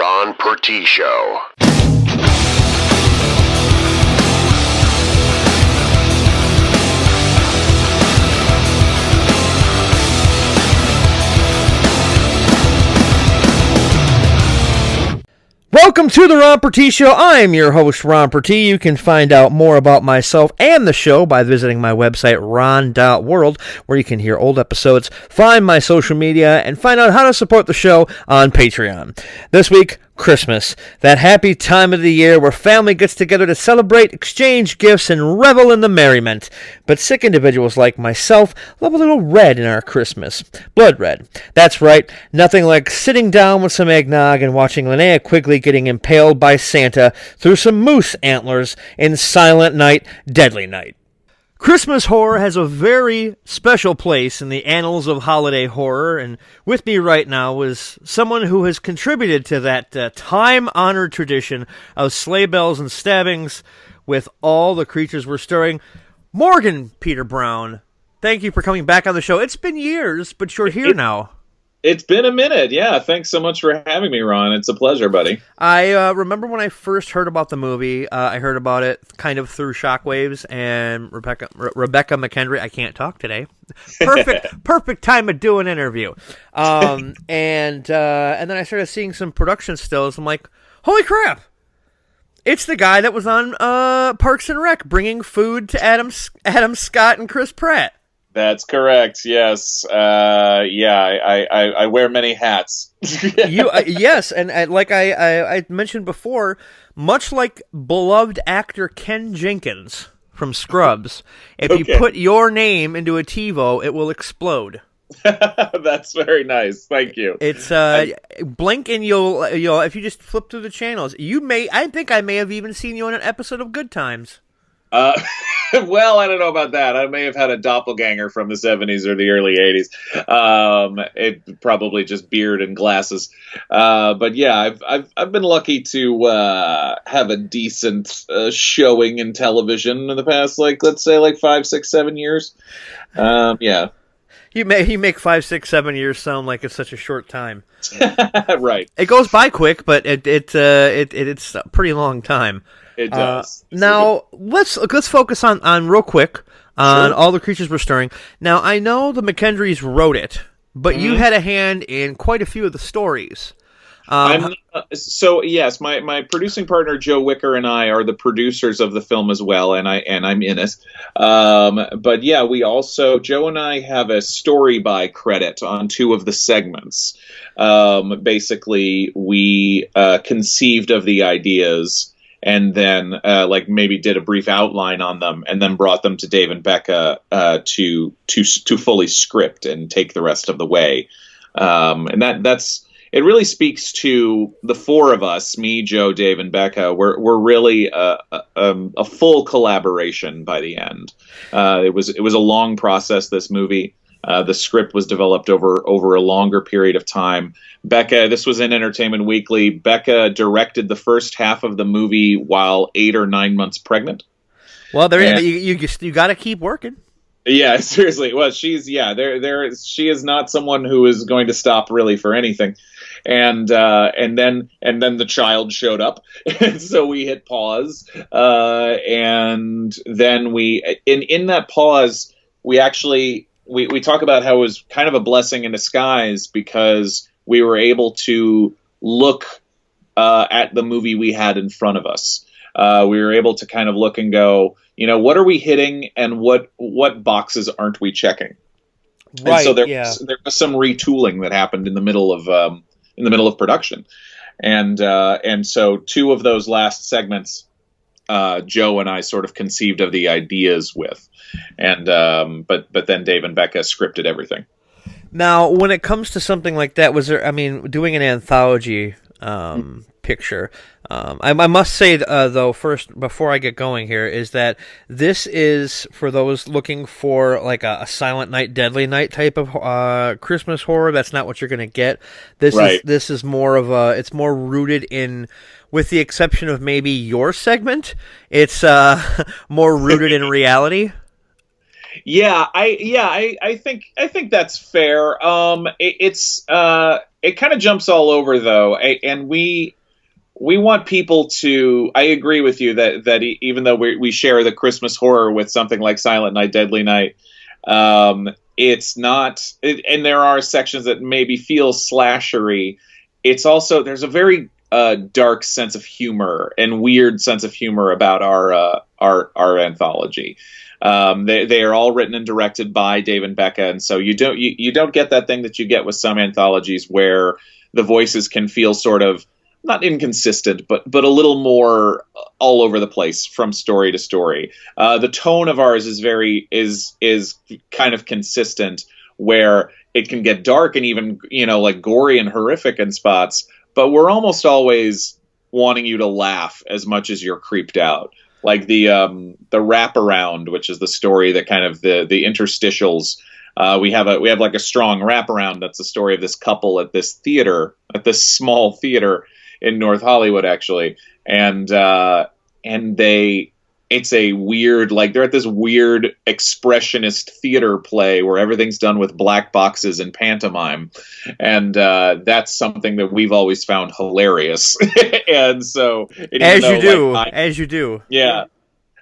Ron Pertee Show. Welcome to the Ron Pertee Show. I am your host, Ron Pertee. You can find out more about myself and the show by visiting my website, ron.world, where you can hear old episodes, find my social media, and find out how to support the show on Patreon. This week, Christmas, that happy time of the year where family gets together to celebrate, exchange gifts, and revel in the merriment. But sick individuals like myself love a little red in our Christmas. Blood red. That's right, nothing like sitting down with some eggnog and watching Linnea Quigley getting impaled by Santa through some moose antlers in Silent Night, Deadly Night. Christmas horror has a very special place in the annals of holiday horror, and with me right now is someone who has contributed to that time-honored tradition of sleigh bells and stabbings with all the creatures we're stirring. Morgan Peter Brown, thank you for coming back on the show. It's been years, but you're here now. It's been a minute. Yeah, thanks so much for having me, Ron. It's a pleasure, buddy. I remember when I first heard about the movie, I heard about it kind of through Shockwaves and Rebecca McKendry. I can't talk today. Perfect time to do an interview. And then I started seeing some production stills. I'm like, holy crap. It's the guy that was on Parks and Rec bringing food to Adam Scott and Chris Pratt. That's correct. Yes. I wear many hats. Yes, and like I mentioned before, much like beloved actor Ken Jenkins from Scrubs, if you put your name into a TiVo, it will explode. That's very nice. Thank you. It's blink and you'll if you just flip through the channels, I think I may have even seen you on an episode of Good Times. Well, I don't know about that. I may have had a doppelganger from the 70s or the early 80s. It probably just beard and glasses. But yeah, I've been lucky to have a decent showing in television in the past, let's say 5, 6, 7 years. Yeah. You make 5, 6, 7 years sound like it's such a short time. Right. It goes by quick, but it's a pretty long time. It does. Now let's focus on real quick on All the Creatures We're Stirring. Now I know the McKendrys wrote it, but you had a hand in quite a few of the stories. So yes, my producing partner Joe Wicker and I are the producers of the film as well, and I'm in it. But yeah, we also Joe and I have a story by credit on 2 of the segments. Basically, we conceived of the ideas. And then, maybe did a brief outline on them, and then brought them to Dave and Becca to fully script and take the rest of the way. And that's it. Really speaks to the 4 of us: me, Joe, Dave, and Becca. We're really a full collaboration by the end. It was a long process. This movie. The script was developed over a longer period of time. Becca, this was in Entertainment Weekly. Becca directed the first half of the movie while 8 or 9 months pregnant. Well, you got to keep working. Yeah, seriously. Well, she is not someone who is going to stop really for anything. And then the child showed up, and so we hit pause. And then in that pause, we actually. We talk about how it was kind of a blessing in disguise because we were able to look at the movie we had in front of us. We were able to kind of look and go, what are we hitting and what boxes aren't we checking? Right. And so there was some retooling that happened in the middle of production, and so 2 of those last segments, Joe and I sort of conceived of the ideas with. And but then Dave and Becca scripted everything. Now, when it comes to something like that, doing an anthology picture, I must say, though, first, before I get going here, is that this is, for those looking for like a Silent Night, Deadly Night type of Christmas horror, that's not what you're going to get. This is more of it's more rooted in, with the exception of maybe your segment, it's more rooted in reality. I think that's fair. It kind of jumps all over though, and we want people to. I agree with you that even though we share the Christmas horror with something like Silent Night, Deadly Night, it's not. And there are sections that maybe feel slashery. It's also there's a very dark sense of humor and weird sense of humor about our anthology. They are all written and directed by Dave and Becca, and so you don't get that thing that you get with some anthologies where the voices can feel sort of not inconsistent, but a little more all over the place from story to story. The tone of ours is kind of consistent, where it can get dark and even like gory and horrific in spots, but we're almost always wanting you to laugh as much as you're creeped out. Like the wraparound, which is the story that kind of the interstitials. We have like a strong wraparound. That's the story of this couple at this small theater in North Hollywood, actually, and it's a weird, like they're at this weird expressionist theater play where everything's done with black boxes and pantomime, and that's something that we've always found hilarious. And so, as you do, yeah.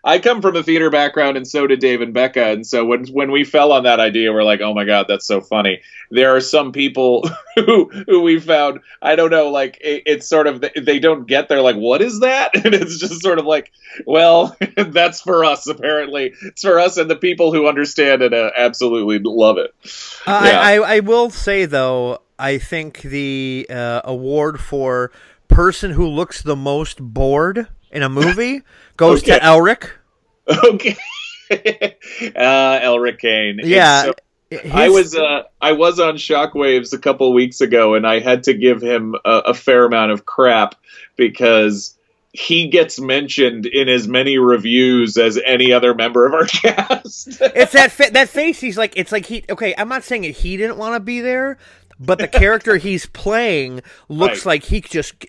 I come from a theater background, and so did Dave and Becca. And so when we fell on that idea, we're like, oh my God, that's so funny. There are some people who we found, I don't know, like it's sort of, they don't get there, like, what is that? And it's just sort of like, well, that's for us, apparently. It's for us, and the people who understand it absolutely love it. I will say, though, I think the award for person who looks the most bored in a movie goes to Elric. Okay. Elric Kane. Yeah. I was on Shockwaves a couple weeks ago, and I had to give him a fair amount of crap because he gets mentioned in as many reviews as any other member of our cast. It's that face. He's like, it's like I'm not saying he didn't want to be there, but the character he's playing looks like he just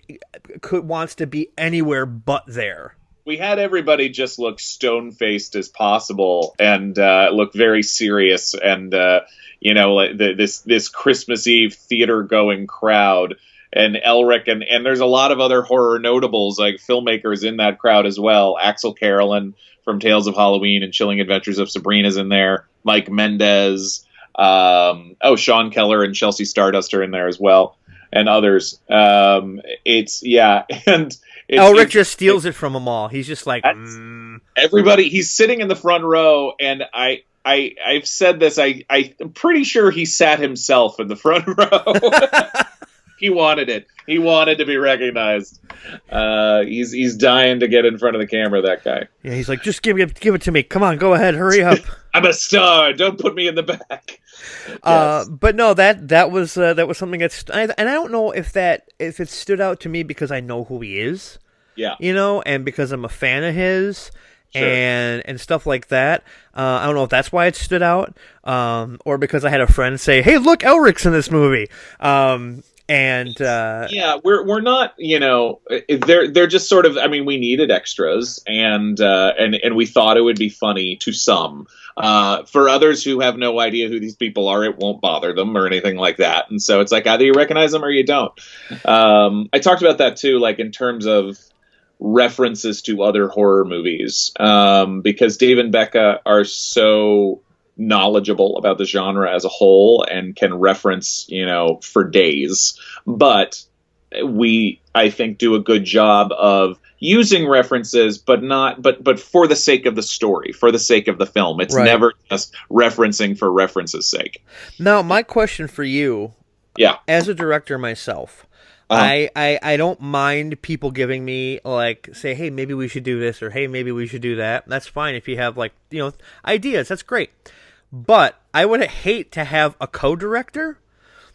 wants to be anywhere but there. We had everybody just look stone-faced as possible and look very serious, and like this Christmas Eve theater-going crowd. And Elric, and there's a lot of other horror notables, like filmmakers in that crowd as well. Axel Carolyn from Tales of Halloween and Chilling Adventures of Sabrina's in there. Mike Mendez. Sean Keller and Chelsea Stardust are in there as well, and others. And Elric just steals it from them all. He's just like everybody. He's sitting in the front row, and I've said this. I'm pretty sure he sat himself in the front row. He wanted it. He wanted to be recognized. He's dying to get in front of the camera, that guy. Yeah, he's like, just give it to me. Come on, go ahead, hurry up. I'm a star. Don't put me in the back. Yes. But no, that was something that's, and I don't know if it stood out to me because I know who he is. Yeah. And because I'm a fan of his. Sure. And stuff like that. I don't know if that's why it stood out, or because I had a friend say, "Hey, look, Elric's in this movie." We're not, they're just sort of, I mean, we needed extras, and we thought it would be funny to some. For others who have no idea who these people are, it won't bother them or anything like that. And so it's like, either you recognize them or you don't. I talked about that too, like in terms of references to other horror movies, because Dave and Becca are so knowledgeable about the genre as a whole and can reference, for days. But I think, do a good job of using references, but for the sake of the story, for the sake of the film. It's never just referencing for reference's sake. Now, my question for you, as a director myself, I don't mind people giving me, like, say, hey, maybe we should do this, or hey, maybe we should do that. That's fine if you have, like, ideas. That's great. But I would hate to have a co-director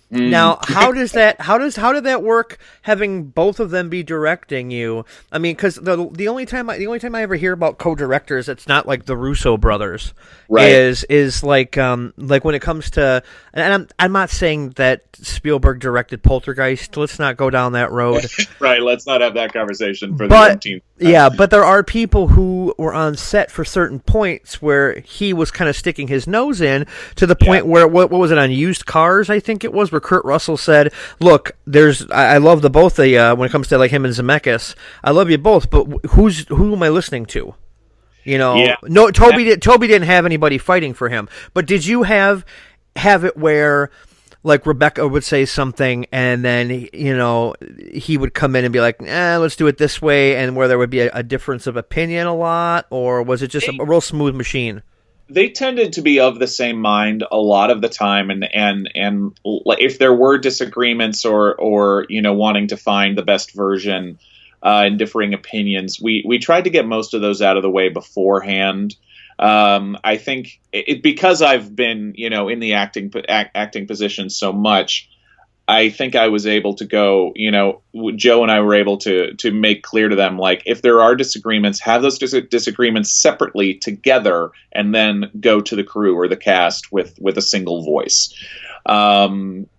Now, how did that work? Having both of them be directing you, I mean, because the only time I ever hear about co-directors, it's not like the Russo brothers, Right. Is like when it comes to, and I'm not saying that Spielberg directed Poltergeist. Let's not go down that road. Right. Let's not have that conversation for the But 17th. yeah, but there are people who were on set for certain points where he was kind of sticking his nose in to the point where what was it on Used Cars? I think it was where Kurt Russell said, "Look, I love the both of you when it comes to like him and Zemeckis. I love you both, but who am I listening to?" You know, no, Toby didn't have anybody fighting for him, but did you have it where, like, Rebecca would say something, and then, you know, he would come in and be like, let's do it this way, and where there would be a difference of opinion a lot, or was it just a real smooth machine? They tended to be of the same mind a lot of the time, and if there were disagreements or you know, wanting to find the best version and differing opinions, we tried to get most of those out of the way beforehand. I think because I've been, you know, in the acting position so much, I think I was able to go, you know, Joe and I were able to make clear to them, like, if there are disagreements, have those disagreements separately together, and then go to the crew or the cast with a single voice.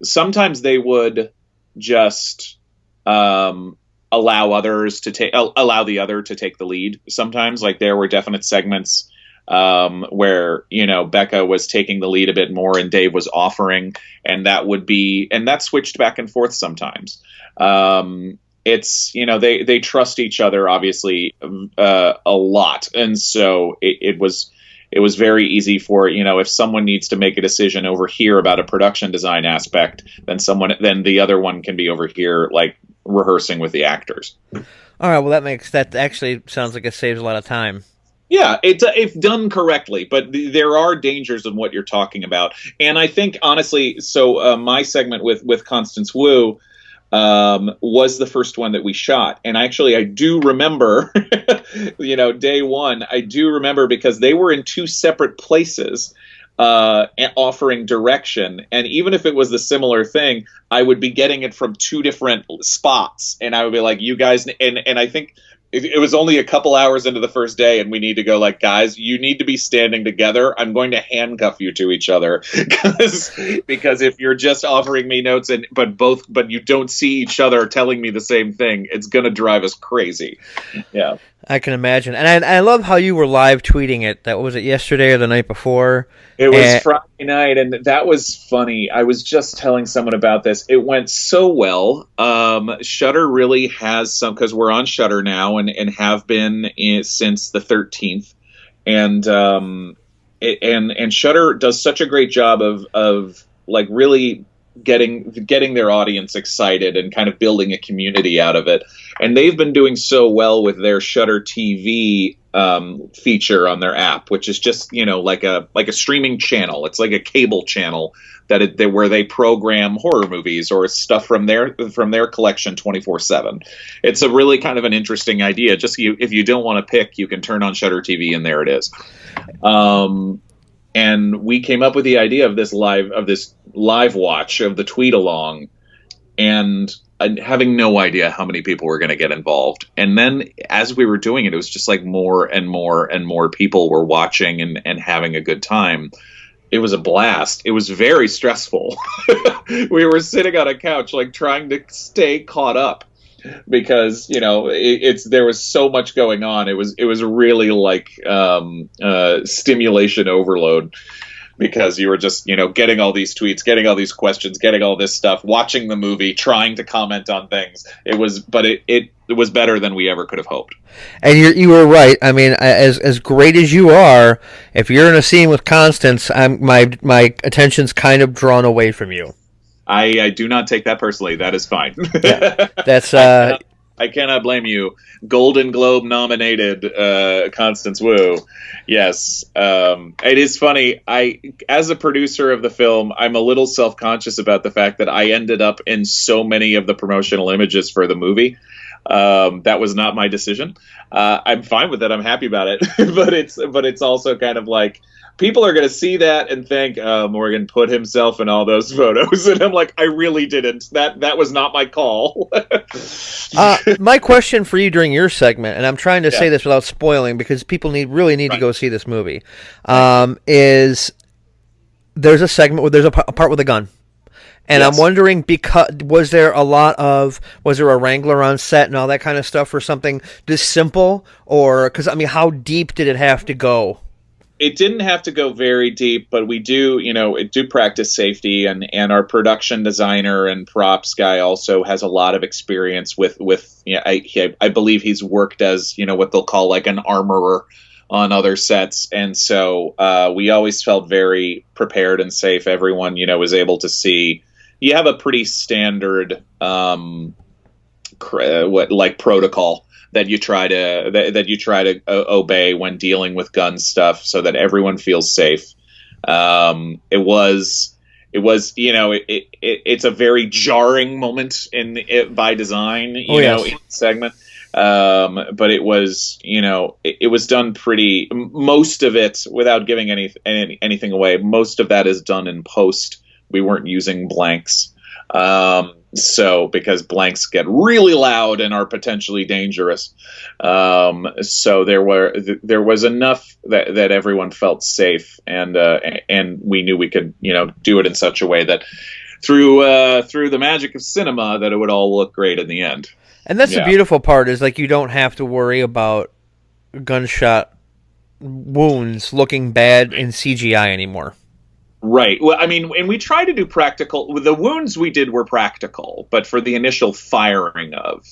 Sometimes they would just allow the other to take the lead. Sometimes, like, there were definite segments where, you know, Becca was taking the lead a bit more and Dave was offering, and that switched back and forth sometimes. It's, you know, they trust each other, obviously, a lot. And so it was very easy for, you know, if someone needs to make a decision over here about a production design aspect, then the other one can be over here, like, rehearsing with the actors. All right. Well, that actually sounds like it saves a lot of time. Yeah, it's if done correctly, but there are dangers in what you're talking about. And I think, honestly, so my segment with Constance Wu was the first one that we shot. And actually, I do remember, you know, day one, I do remember, because they were in two separate places offering direction. And even if it was the similar thing, I would be getting it from two different spots. And I would be like, you guys, and I think it was only a couple hours into the first day, and we need to go, like, guys, you need to be standing together. I'm going to handcuff you to each other because if you're just offering me notes but you don't see each other telling me the same thing, it's going to drive us crazy. Yeah. I can imagine. And I love how you were live tweeting it. That was it yesterday or the night before? It was Friday night, and that was funny. I was just telling someone about this. It went so well. Shudder really has some, because we're on Shudder now and have been since the 13th. And Shudder does such a great job of like really getting their audience excited and kind of building a community out of it. And they've been doing so well with their Shudder TV feature on their app, which is just, you know, like a streaming channel. It's like a cable channel where they program horror movies or stuff from their collection 24/7. It's a really kind of an interesting idea. Just if you don't want to pick, you can turn on Shudder TV and there it is. And we came up with the idea of this live watch of the tweet along, and having no idea how many people were going to get involved. And then as we were doing it, it was just like more and more and more people were watching and having a good time. It was a blast. It was very stressful. We were sitting on a couch, like, trying to stay caught up, because, you know, there was so much going on. It was really like stimulation overload, because you were just, you know, getting all these tweets, getting all these questions, getting all this stuff, watching the movie, trying to comment on things. It was better than we ever could have hoped. And you were right. I mean, as great as you are, if you're in a scene with Constance, my attention's kind of drawn away from you. I do not take that personally. That is fine. Yeah, that's I cannot blame you. Golden Globe nominated Constance Wu. Yes. It is funny. As a producer of the film, I'm a little self-conscious about the fact that I ended up in so many of the promotional images for the movie. That was not my decision. I'm fine with it. I'm happy about it. but it's also kind of like people are going to see that and think Morgan put himself in all those photos, and I'm like, I really didn't. That was not my call. My question for you during your segment, and I'm trying to say this without spoiling because people really need to go see this movie, is there's a segment where there's a part with a gun. And I'm wondering, was there a Wrangler on set and all that kind of stuff, or something this simple? Or, because, I mean, how deep did it have to go? It didn't have to go very deep, but we do practice safety, and our production designer and props guy also has a lot of experience with I believe he's worked as, what they'll call like an armorer on other sets. And so we always felt very prepared and safe. Everyone, was able to see. You have a pretty standard protocol that you try to obey when dealing with gun stuff, so that everyone feels safe. It's a very jarring moment by design, in the segment. But it was, it was done pretty. Most of it, without giving anything away, most of that is done in post. We weren't using blanks. So because blanks get really loud and are potentially dangerous. So there was enough that everyone felt safe, and we knew we could, do it in such a way that through the magic of cinema, that it would all look great in the end. And that's the beautiful part, is like you don't have to worry about gunshot wounds looking bad in CGI anymore. Right. Well, I mean, and we try to do practical. The wounds we did were practical, but for the initial firing of,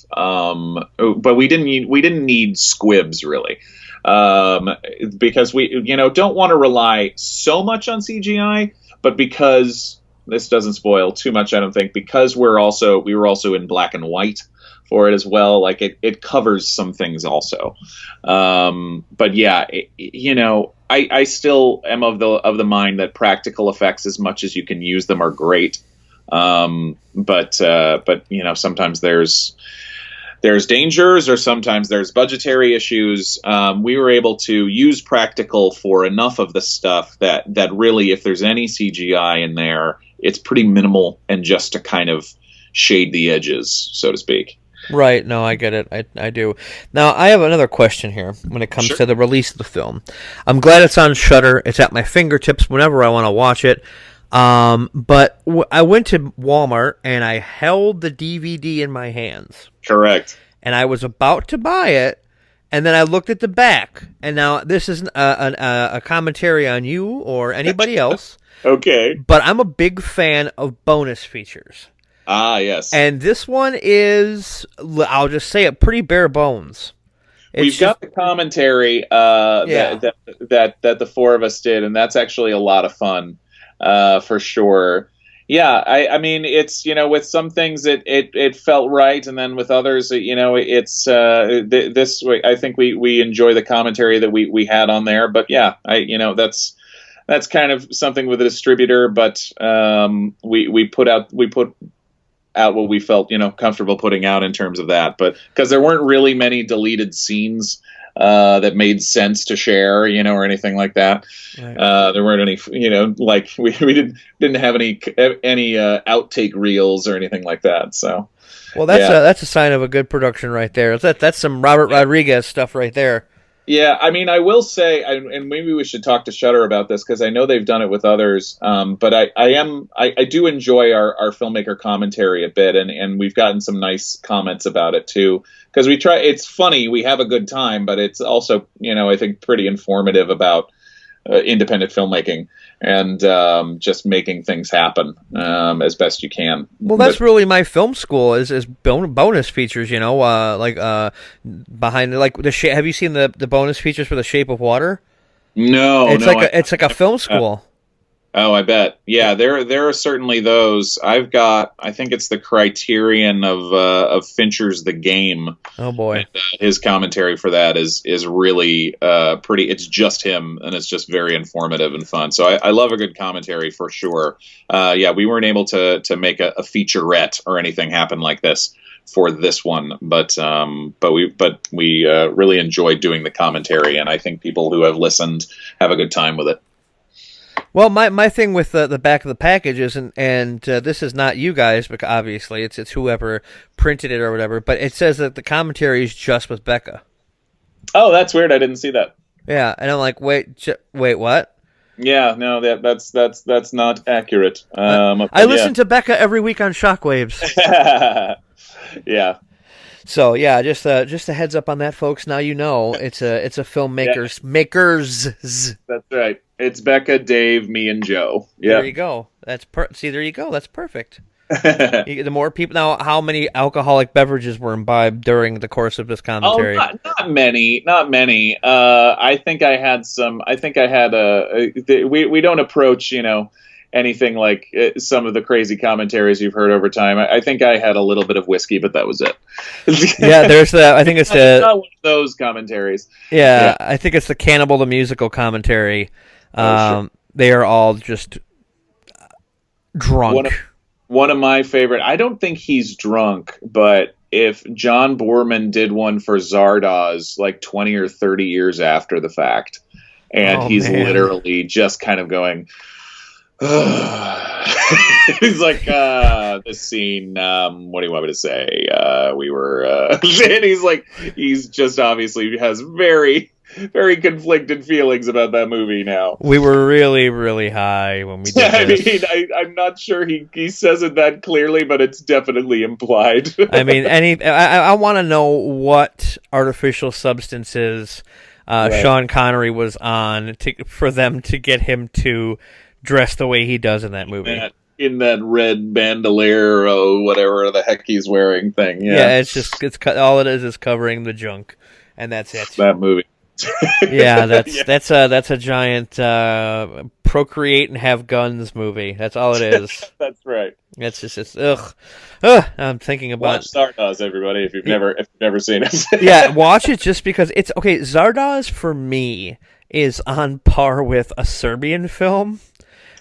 but we didn't need squibs really, because we, don't want to rely so much on CGI, but because this doesn't spoil too much, I don't think, because we were also in black and white for it as well. Like it covers some things also. But yeah, I still am of the mind that practical effects, as much as you can use them, are great. But sometimes there's dangers, or sometimes there's budgetary issues. We were able to use practical for enough of the stuff that really, if there's any CGI in there, it's pretty minimal and just to kind of shade the edges, so to speak. Right. No, I get it. I do. Now, I have another question here when it comes to the release of the film. I'm glad it's on Shudder. It's at my fingertips whenever I want to watch it. But I went to Walmart and I held the DVD in my hands. Correct. And I was about to buy it, and then I looked at the back. And now this is a commentary on you or anybody else. Okay. But I'm a big fan of bonus features. Ah, yes. And this one is, I'll just say it, pretty bare bones. We've got the commentary that the four of us did, and that's actually a lot of fun, for sure. Yeah, I mean, it's, with some things it felt right, and then with others, it's this way. I think we enjoy the commentary that we had on there, but yeah, that's kind of something with a distributor, but we put out what we felt, comfortable putting out in terms of that. But because there weren't really many deleted scenes that made sense to share, or anything like that. Right. There weren't any, like we didn't have any outtake reels or anything like that. So, well, that's a sign of a good production right there. That's some Robert Rodriguez stuff right there. Yeah, I mean, I will say, and maybe we should talk to Shudder about this, because I know they've done it with others. But I do enjoy our filmmaker commentary a bit, and we've gotten some nice comments about it too. Because we try, it's funny, we have a good time, but it's also, I think pretty informative about independent filmmaking and just making things happen as best you can. Well, that's really my film school is bonus features. Like behind have you seen the bonus features for The Shape of Water? No, it's like a film school. Oh, I bet. Yeah, there are certainly those. I've got, I think it's the Criterion of Fincher's The Game. Oh boy, and, his commentary for that is really pretty. It's just him, and it's just very informative and fun. So I love a good commentary for sure. Yeah, we weren't able to make a featurette or anything happen like this for this one, but we really enjoyed doing the commentary, and I think people who have listened have a good time with it. Well, my thing with the back of the package is, and this is not you guys, because obviously it's whoever printed it or whatever, but it says that the commentary is just with Becca. Oh, that's weird. I didn't see that. Yeah, and I'm like, wait, what? Yeah, no, that's not accurate. I listen to Becca every week on Shockwaves. Yeah. So yeah, just a heads up on that, folks. Now you know it's a filmmakers makers. That's right. It's Becca, Dave, me, and Joe. Yeah. There you go. There you go. That's perfect. The more people now, how many alcoholic beverages were imbibed during the course of this commentary? Oh, not many. I think I had some. I think I had we don't approach anything like some of the crazy commentaries you've heard over time. I think I had a little bit of whiskey, but that was it. Yeah, there's the. I think it's not one of those commentaries. Yeah, I think it's the Cannibal the Musical commentary. Sure. They are all just drunk. One of my favorite. I don't think he's drunk, but if John Boorman did one for Zardoz like 20 or 30 years after the fact, and he's literally just kind of going, he's like, this scene, what do you want me to say? We were, and he's just obviously has very, very conflicted feelings about that movie now. We were really, really high when we did this. I mean, I'm not sure he says it that clearly, but it's definitely implied. I mean, I want to know what artificial substances Sean Connery was on for them to get him to dress the way he does in that movie. In that red bandolier or whatever the heck he's wearing thing. Yeah, it's all it is covering the junk, and that's it. That movie. Yeah, that's a giant procreate and have guns movie. That's all it is. That's right. It's ugh. I'm thinking about watch Zardoz, everybody, if you've never seen it. Yeah, watch it just because it's okay. Zardoz for me is on par with a Serbian film.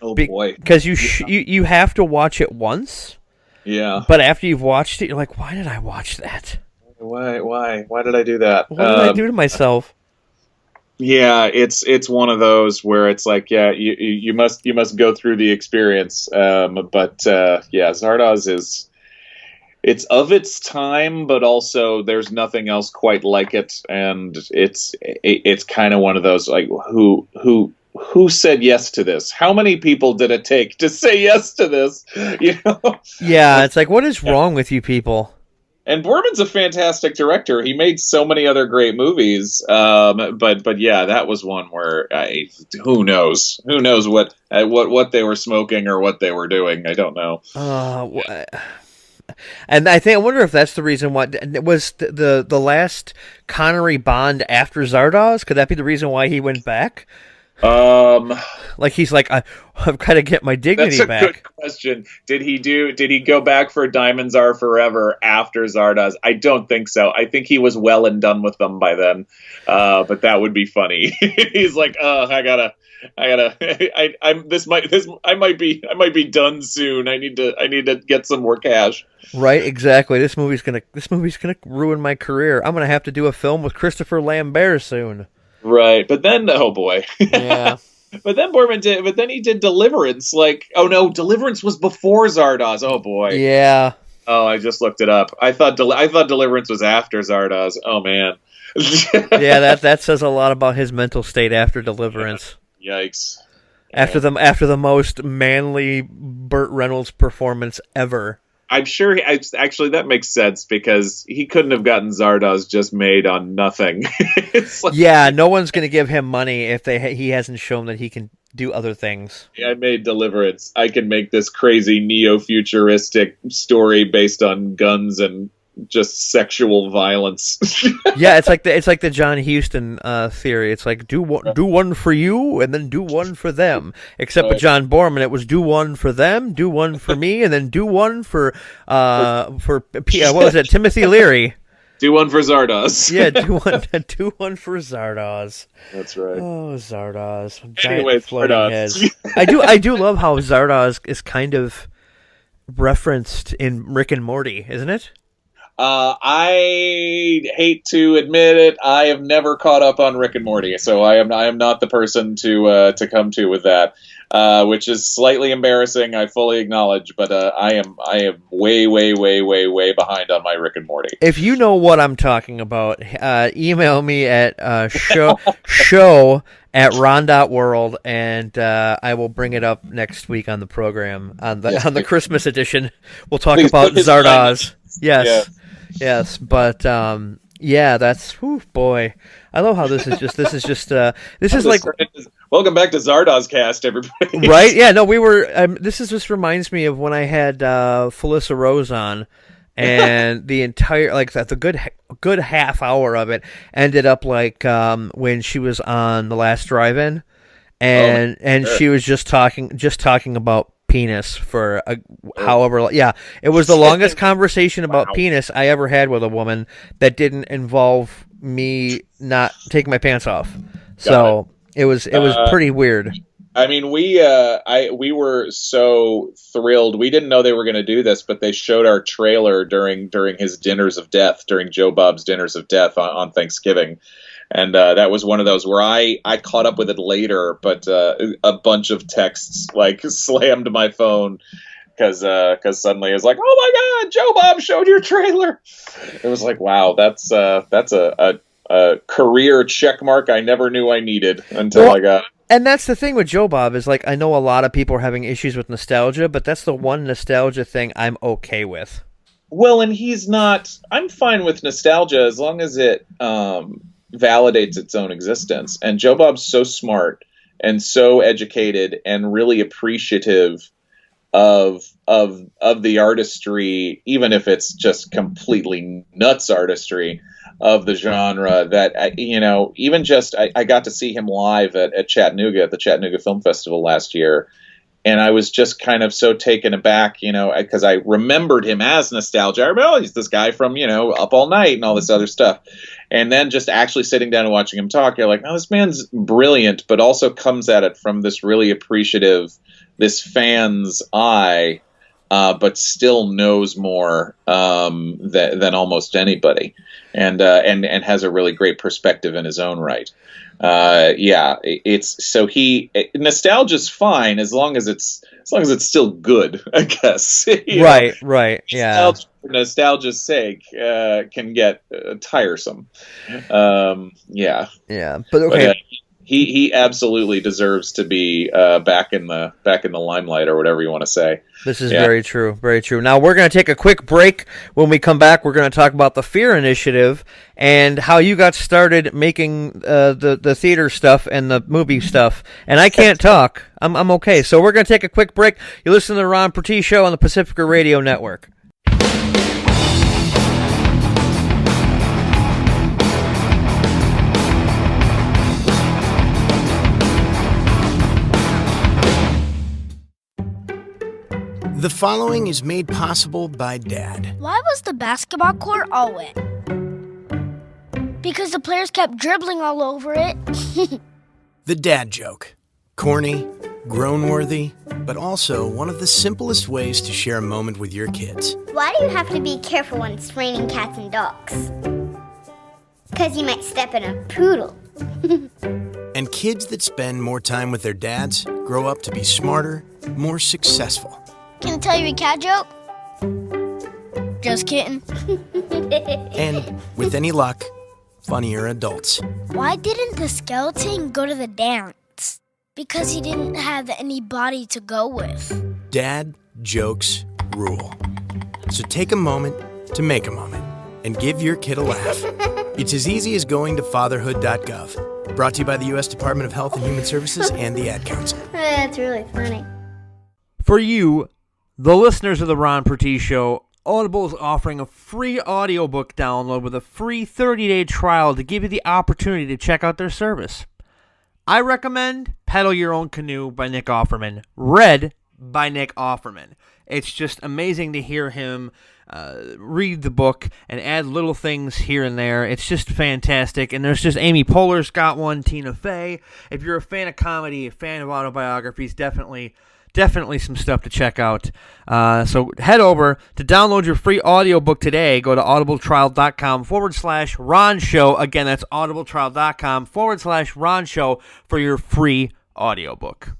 Oh boy! Because you have to watch it once. Yeah. But after you've watched it, you're like, why did I watch that? Why did I do that? What did I do to myself? Yeah, it's one of those where it's like, yeah, you must go through the experience. But Zardoz it's of its time, but also there's nothing else quite like it, and it's kind of one of those like who said yes to this? How many people did it take to say yes to this? Yeah, it's like, what is wrong with you people? And Boorman's a fantastic director. He made so many other great movies. But yeah, that was one where who knows what they were smoking or what they were doing. I don't know. And I wonder if that's the reason why was the last Connery Bond after Zardoz. Could that be the reason why he went back? Like he's like, I've got to get my dignity back. That's a good question. Did he go back for Diamonds Are Forever after Zardoz? I don't think so. I think he was well and done with them by then. But that would be funny. He's like, I might be done soon. I need to get some more cash. Right, exactly. This movie's gonna ruin my career. I'm gonna have to do a film with Christopher Lambert soon. Right, but then oh boy, yeah. But then Boorman did. But then he did Deliverance. Like, oh no, Deliverance was before Zardoz. Oh boy. Yeah. Oh, I just looked it up. I thought Deliverance was after Zardoz. Oh man. Yeah, that says a lot about his mental state after Deliverance. Yikes. After the most manly Burt Reynolds performance ever. I'm sure actually that makes sense because he couldn't have gotten Zardoz just made on nothing. Yeah, no one's going to give him money if he hasn't shown that he can do other things. Yeah, I made Deliverance. I can make this crazy neo-futuristic story based on guns and just sexual violence. Yeah, it's like the John Huston theory. It's like do one for you and then do one for them. Except with John Boorman, it was do one for them, do one for me, and then do one for what was it? Timothy Leary. Do one for Zardoz. Yeah, do one for Zardoz. That's right. Oh, Zardoz. Anyway, Zardoz. I do love how Zardoz is kind of referenced in Rick and Morty, isn't it? I hate to admit it, I have never caught up on Rick and Morty, so I am not the person to come to with that, which is slightly embarrassing. I fully acknowledge, but I am way behind on my Rick and Morty. If you know what I'm talking about, email me at show at ron.world, and I will bring it up next week on the program on the Christmas edition. We'll talk about Zardoz. Yes, but that's boy. I love how this is like welcome back to Zardoz Cast, everybody. Right? Yeah. No, we were. This just reminds me of when I had Felissa Rose on, and the entire the good half hour of it ended up when she was on The Last Drive-In, and she was just talking about penis for however. Yeah, it was the longest conversation about penis I ever had with a woman that didn't involve me not taking my pants off. So it was pretty weird. I mean, we were so thrilled. We didn't know they were going to do this, but they showed our trailer during his Dinners of Death, during Joe Bob's Dinners of Death on Thanksgiving. And that was one of those where I caught up with it later, but a bunch of texts slammed my phone because suddenly it was like, oh my God, Joe Bob showed your trailer. It was like, wow, that's a career check mark I never knew I needed until I got it. And that's the thing with Joe Bob is I know a lot of people are having issues with nostalgia, but that's the one nostalgia thing I'm okay with. Well, and I'm fine with nostalgia as long as it validates its own existence. And Joe Bob's so smart and so educated and really appreciative of the artistry, even if it's just completely nuts artistry of the genre, that even just I got to see him live at Chattanooga at the Chattanooga Film Festival last year, and I was just kind of so taken aback, because I remembered him as nostalgia. I remember, he's this guy from Up All Night and all this other stuff, and then just actually sitting down and watching him talk, you're like, oh, this man's brilliant, but also comes at it from this really appreciative, this fan's eye, but still knows more than almost anybody, and has a really great perspective in his own right. Nostalgia's fine as long as it's still good, I guess. Right, yeah. For nostalgia's sake, can get tiresome. Yeah, but okay. But, he absolutely deserves to be back in the limelight, or whatever you want to say. This is very true, very true. Now we're going to take a quick break. When we come back, we're going to talk about the Fear Initiative and how you got started making the theater stuff and the movie stuff. And I can't talk. I'm okay. So we're going to take a quick break. You listen to the Ron Pertee Show on the Pacifica Radio Network. The following is made possible by Dad. Why was the basketball court all wet? Because the players kept dribbling all over it. The dad joke. Corny, groan-worthy, but also one of the simplest ways to share a moment with your kids. Why do you have to be careful when it's raining cats and dogs? Because you might step in a poodle. And kids that spend more time with their dads grow up to be smarter, more successful. Can I tell you a cat joke? Just kidding. And, with any luck, funnier adults. Why didn't the skeleton go to the dance? Because he didn't have any body to go with. Dad jokes rule. So take a moment to make a moment and give your kid a laugh. It's as easy as going to fatherhood.gov. Brought to you by the U.S. Department of Health and Human Services and the Ad Council. That's really funny. For you, the listeners of the Ron Pertee Show, Audible is offering a free audiobook download with a free 30-day trial to give you the opportunity to check out their service. I recommend Paddle Your Own Canoe by Nick Offerman, read by Nick Offerman. It's just amazing to hear him read the book and add little things here and there. It's just fantastic. And there's just Amy Poehler's got one, Tina Fey. If you're a fan of comedy, a fan of autobiographies, definitely definitely some stuff to check out. So head over to download your free audiobook today. Go to audibletrial.com/Ron Show. Again, that's audibletrial.com/Ron Show for your free audiobook.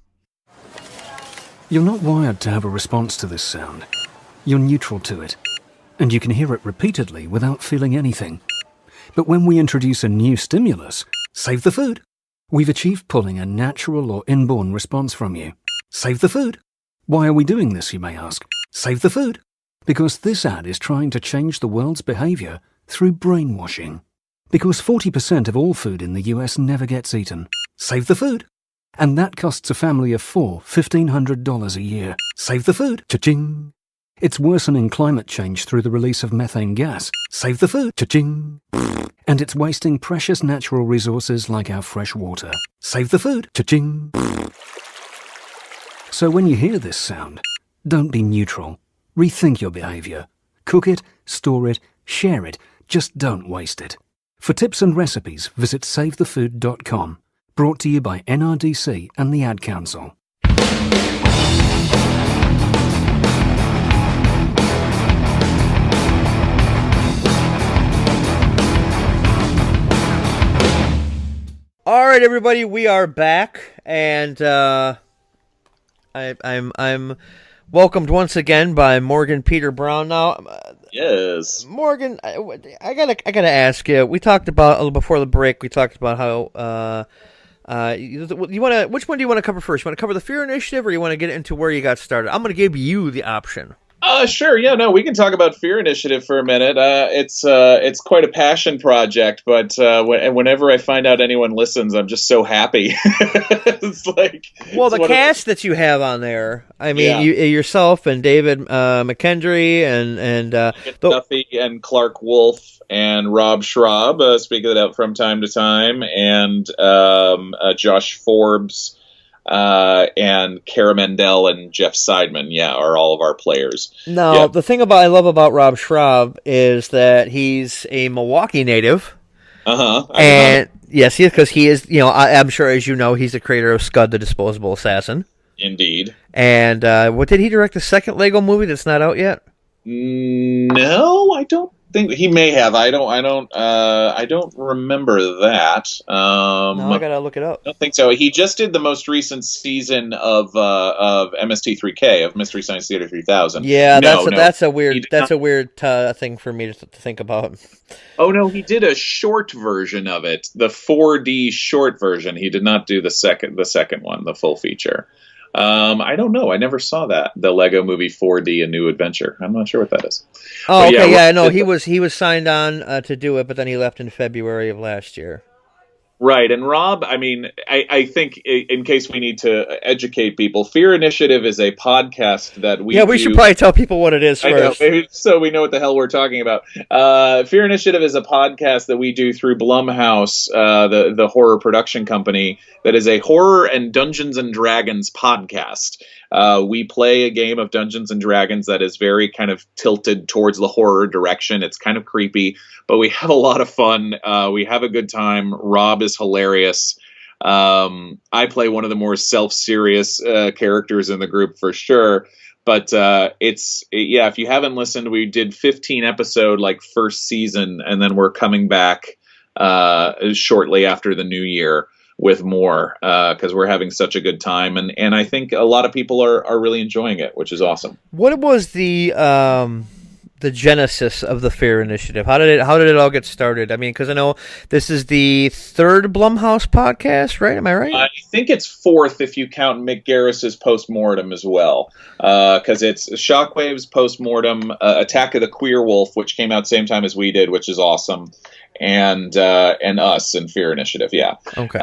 You're not wired to have a response to this sound. You're neutral to it, and you can hear it repeatedly without feeling anything. But when we introduce a new stimulus, save the food, we've achieved pulling a natural or inborn response from you. Save the food. Why are we doing this, you may ask? Save the food. Because this ad is trying to change the world's behavior through brainwashing. Because 40% of all food in the US never gets eaten. Save the food. And that costs a family of 4 $1,500 a year. Save the food. Cha-ching. It's worsening climate change through the release of methane gas. Save the food. Cha-ching. And it's wasting precious natural resources like our fresh water. Save the food. Cha-ching. So when you hear this sound, don't be neutral. Rethink your behavior. Cook it, store it, share it. Just don't waste it. For tips and recipes, visit SaveTheFood.com. Brought to you by NRDC and the Ad Council. All right, everybody, we are back, and I'm welcomed once again by Morgan Peter Brown. Now, Yes. Morgan, I gotta ask you. We talked about a little before the break. We talked about how you want to. Which one do you want to cover first? You want to cover the Fear Initiative, or you want to get into where you got started? I'm going to give you the option. Sure. Yeah, no, we can talk about Fear Initiative for a minute. It's quite a passion project, but whenever I find out anyone listens, I'm just so happy. It's like, well, the cast that you have on there. I mean, Yeah. yourself and David McKendry and Duffy and Clark Wolf and Rob Schraub, speaking it out from time to time, and Josh Forbes. And Cara Mendel and Jeff Seidman, are all of our players. Now, the thing I love about Rob Schraub is that he's a Milwaukee native. And yes, because he is. I'm sure, as you know, he's the creator of Scud: The Disposable Assassin. Indeed. And what did he direct the second Lego movie that's not out yet? No, I don't think he may have. I don't remember that. No, I gotta look it up. I don't think so. He just did the most recent season of MST3K, of Mystery Science Theater 3000. Yeah, that's a weird thing for me to think about. Oh no, he did a short version of it, the 4D short version. He did not do the second one, the full feature. I don't know. I never saw that. The Lego Movie 4D: A New Adventure. I'm not sure what that is. Oh, okay, yeah, no, he was signed on to do it, but then he left in February of last year. Right, and Rob, I mean, I think in case we need to educate people, Fear Initiative is a podcast that we we should probably tell people what it is first. I know, so we know what the hell we're talking about. Fear Initiative is a podcast that we do through Blumhouse, the horror production company, that is a horror and Dungeons and Dragons podcast. We play a game of Dungeons and Dragons that is very kind of tilted towards the horror direction. It's kind of creepy, but we have a lot of fun. We have a good time. Rob is hilarious. I play one of the more self-serious characters in the group for sure. But if you haven't listened, we did 15 episode first season, and then we're coming back shortly after the new year with more because we're having such a good time, and I think a lot of people are really enjoying it, which is awesome. What was the genesis of the Fear Initiative? How did it all get started? I mean, because I know this is the third Blumhouse podcast, right? Am I right? I think it's fourth if you count Mick Garris's Postmortem as well, because it's Shockwave's Postmortem, Attack of the Queer Wolf, which came out same time as we did, which is awesome. And us and Fear Initiative, yeah. Okay.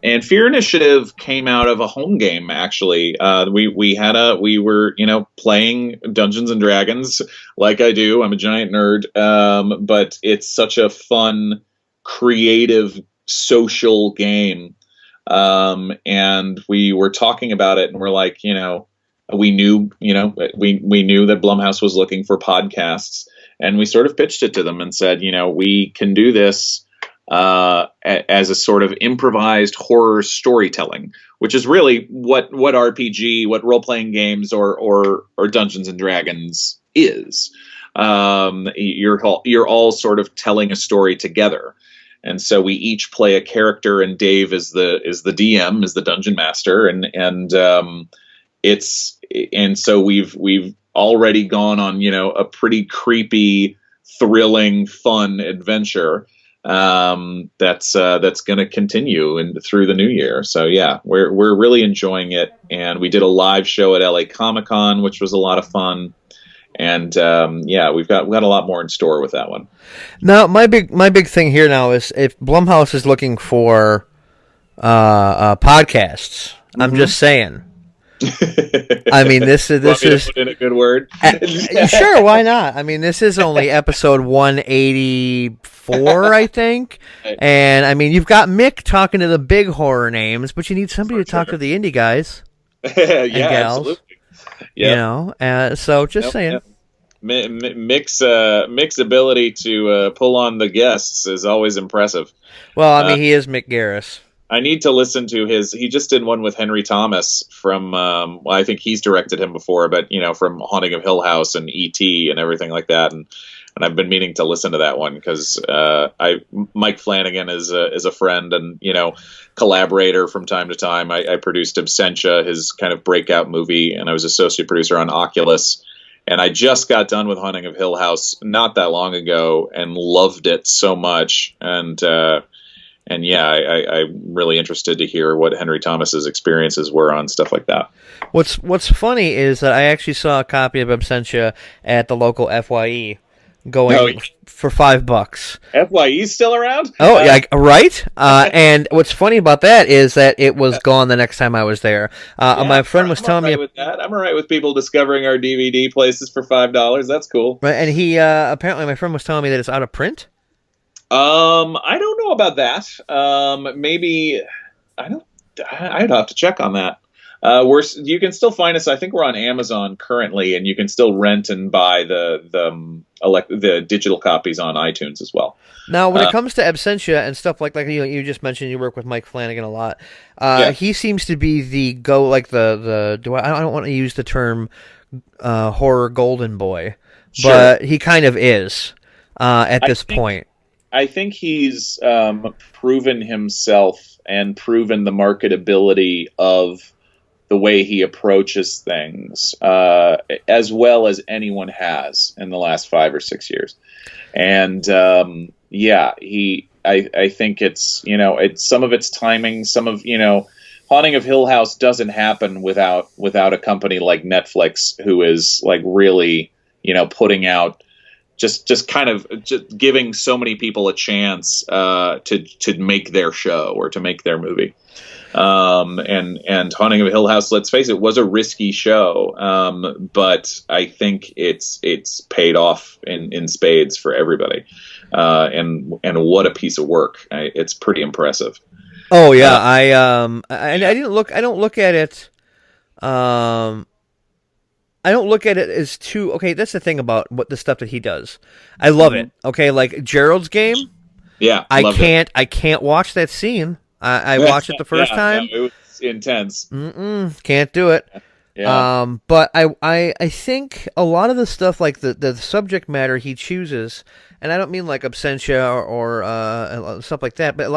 And Fear Initiative came out of a home game, actually. We were playing Dungeons and Dragons like I do. I'm a giant nerd, but it's such a fun, creative, social game. And we were talking about it, and we're like, we knew that Blumhouse was looking for podcasts. And we sort of pitched it to them and said, we can do this. as a sort of improvised horror storytelling, which is really what RPG, what role playing games or Dungeons and Dragons is. You're all sort of telling a story together. And so we each play a character, and Dave is the DM, is the dungeon master, and so we've already gone on, a pretty creepy, thrilling, fun adventure that's going to continue through the new year. So yeah, we're really enjoying it, and we did a live show at LA Comic-Con, which was a lot of fun. And we've got a lot more in store with that one. Now, my big thing here now is if Blumhouse is looking for podcasts, I'm just saying. I mean, this is put in a good word. Sure, why not? I mean, this is only episode 184, I think. And I mean, you've got Mick talking to the big horror names, but you need somebody to talk to the indie guys. Yeah, absolutely. Yep. So just saying. Yep. Mick's ability to pull on the guests is always impressive. Well, I mean, he is Mick Garris. I need to listen to he just did one with Henry Thomas from, I think he's directed him before, but, from Haunting of Hill House and E.T. and everything like that. And I've been meaning to listen to that one because Mike Flanagan is a friend and, collaborator from time to time. I produced Absentia, his kind of breakout movie, and I was associate producer on Oculus. And I just got done with Haunting of Hill House not that long ago and loved it so much. And I'm really interested to hear what Henry Thomas's experiences were on stuff like that. What's funny is that I actually saw a copy of Absentia at the local FYE going for $5. FYE's still around? Oh, yeah, right? And what's funny about that is that it was gone the next time I was there. My friend was telling me with that. I'm all right with people discovering our DVD places for $5. That's cool. Right, and he apparently my friend was telling me that it's out of print. I don't know about that. Maybe I'd have to check on that. You can still find us. I think we're on Amazon currently, and you can still rent and buy the digital copies on iTunes as well. Now, when it comes to Absentia and stuff like you just mentioned, you work with Mike Flanagan a lot. He seems to be the I don't want to use the term horror golden boy, sure. But he kind of is at this point. I think he's proven himself and proven the marketability of the way he approaches things, as well as anyone has in the last 5 or 6 years. And I think it's some of its timing, some of Haunting of Hill House doesn't happen without a company like Netflix, who is like really putting out just kind of just giving so many people a chance to make their show or to make their movie. And Haunting of Hill House, let's face it, was a risky show, but I think it's paid off in spades for everybody. And what a piece of work! It's pretty impressive. Oh yeah, I don't look at it. I don't look at it as too okay. That's the thing about the stuff that he does. I love it. Okay, like Gerald's Game. Yeah, I can't watch that scene. I watched it the first time. No, it was intense. Can't do it. Yeah. But I think a lot of the stuff, like the subject matter he chooses, and I don't mean like Absentia or stuff like that, but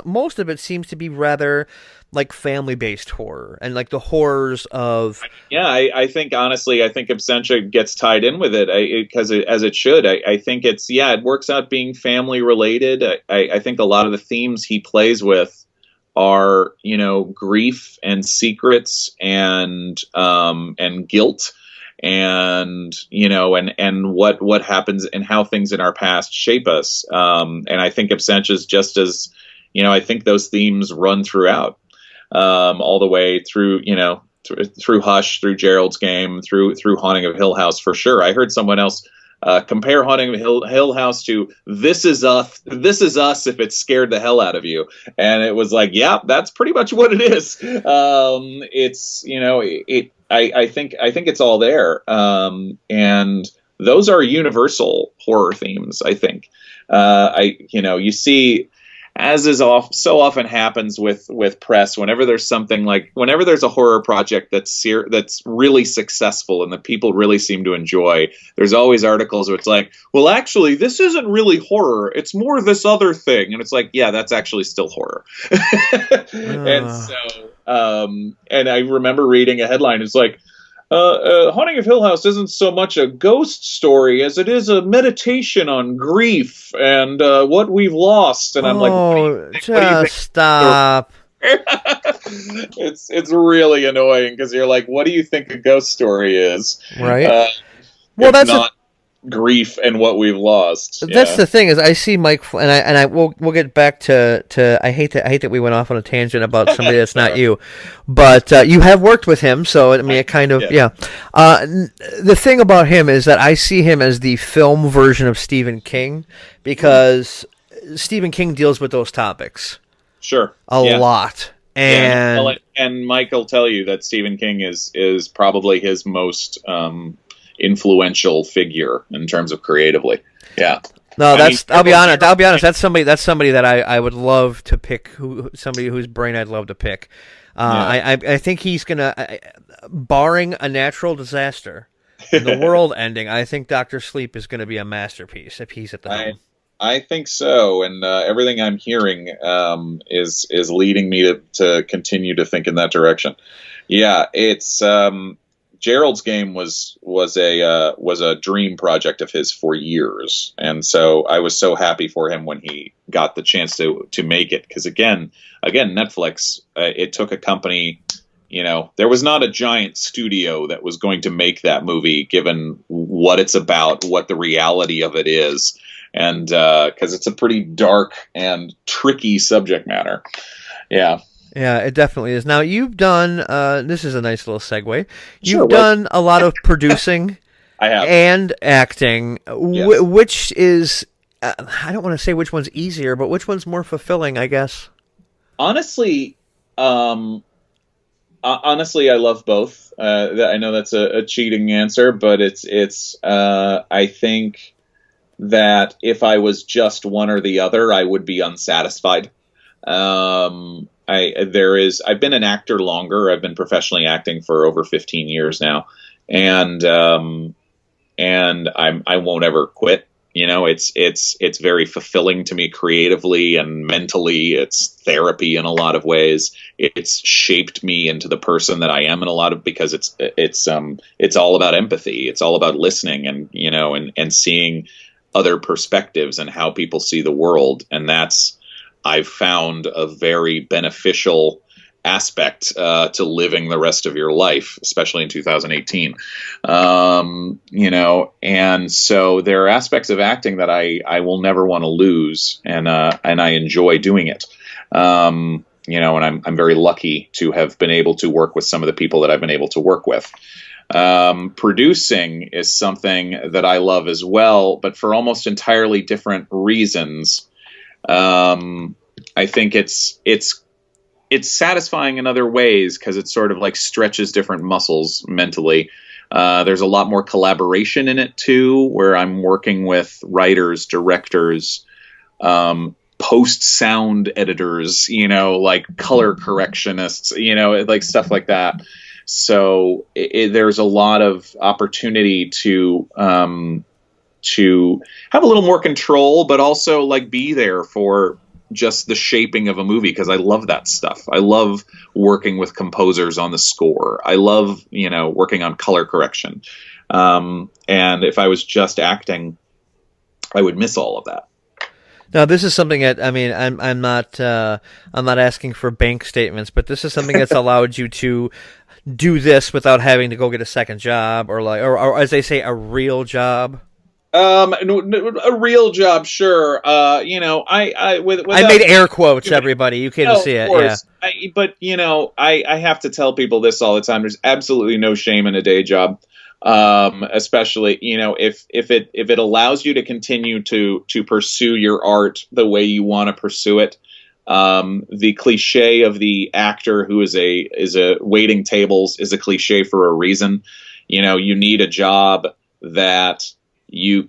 most of it seems to be rather like family-based horror and like the horrors of. Yeah, I think honestly, Absentia gets tied in with it because as it should. I think it works out being family related. I think a lot of the themes he plays with are grief and secrets and guilt and what happens and how things in our past shape us, and I think Absentia is just as I think those themes run throughout, all the way through through Hush, through Gerald's Game, through Haunting of Hill House for sure. I heard someone else compare Haunting of Hill House to This Is Us if it scared the hell out of you, and it was like, yeah, that's pretty much what it is. It's I think it's all there, and those are universal horror themes. I think you see. as so often happens with press, whenever there's something like, whenever there's a horror project that's really successful and that people really seem to enjoy, there's always articles where it's like, well, actually, this isn't really horror, it's more this other thing, and it's like, yeah, that's actually still horror. And so, and I remember reading a headline, it's like, Haunting of Hill House isn't so much a ghost story as it is a meditation on grief and what we've lost. And I'm like, just stop. It's really annoying because you're like, what do you think a ghost story is? Right. Well, that's not grief and what we've lost. That's the thing is, I see Mike, and we'll get back to. I hate that we went off on a tangent about somebody that's not you, but you have worked with him, so I mean, it kind of the thing about him is that I see him as the film version of Stephen King, because Stephen King deals with those topics a lot. And Mike will tell you that Stephen King is probably his most influential figure in terms of creatively. Yeah. No, I'll be honest. That's somebody that I would love to pick. Somebody whose brain I'd love to pick. I think he's gonna, barring a natural disaster, the world ending. I think Dr. Sleep is gonna be a masterpiece if he's at the helm. I think so, and everything I'm hearing is leading me to continue to think in that direction. Yeah, it's. Gerald's Game was a dream project of his for years, and so I was so happy for him when he got the chance to make it. Because again, Netflix, it took a company. There was not a giant studio that was going to make that movie, given what it's about, what the reality of it is, and because it's a pretty dark and tricky subject matter. Yeah. Yeah, it definitely is. Now, you've done, this is a nice little segue, you've done a lot of producing I have. And acting, Yes. which is, I don't want to say which one's easier, but which one's more fulfilling, I guess? Honestly, I love both. I know that's a cheating answer, but it's. I think that if I was just one or the other, I would be unsatisfied. I've been an actor longer. I've been professionally acting for over 15 years now, and I won't ever quit. It's very fulfilling to me creatively and mentally. It's therapy in a lot of ways. It's shaped me into the person that I am in a lot of, because it's all about empathy. It's all about listening and seeing other perspectives and how people see the world, and that's, I've found, a very beneficial aspect to living the rest of your life, especially in 2018. And so there are aspects of acting that I will never want to lose, and I enjoy doing it. And I'm very lucky to have been able to work with some of the people that I've been able to work with. Producing is something that I love as well, but for almost entirely different reasons. I think it's satisfying in other ways because it sort of like stretches different muscles mentally. There's a lot more collaboration in it too, where I'm working with writers, directors, post-sound editors, like color correctionists, like stuff like that. So there's a lot of opportunity to have a little more control, but also like be there for just the shaping of a movie, because I love that stuff. I love working with composers on the score. I love, working on color correction. And if I was just acting, I would miss all of that. Now, this is something that, I mean, I'm not asking for bank statements, but this is something that's allowed you to do this without having to go get a second job, or as they say, a real job. A real job, sure. I made air quotes, everybody. You can't see it. Course. Yeah. I have to tell people this all the time. There's absolutely no shame in a day job. Especially, if it allows you to continue to pursue your art the way you want to pursue it. The cliche of the actor who is a waiting tables is a cliche for a reason. You need a job that you